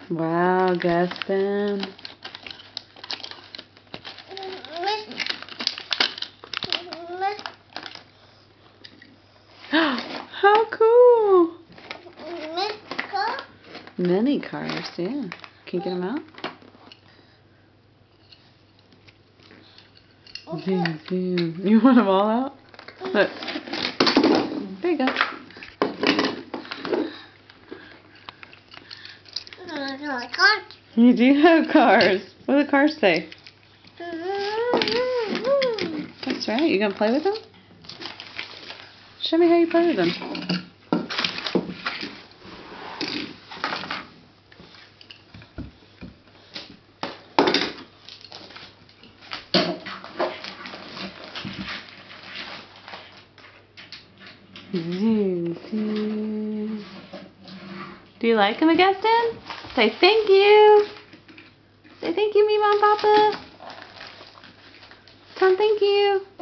Wow, Gaston. How cool! Many cars, yeah. Can you get them out? Zoom, zoom. You want them all out? Look. There you go. You do have cars. What do the cars say? That's right. You gonna play with them? Show me how you play with them. Zoom, zoom. Do you like him, Augustine? Say thank you. Say thank you, Mima and Papa. Tell him thank you.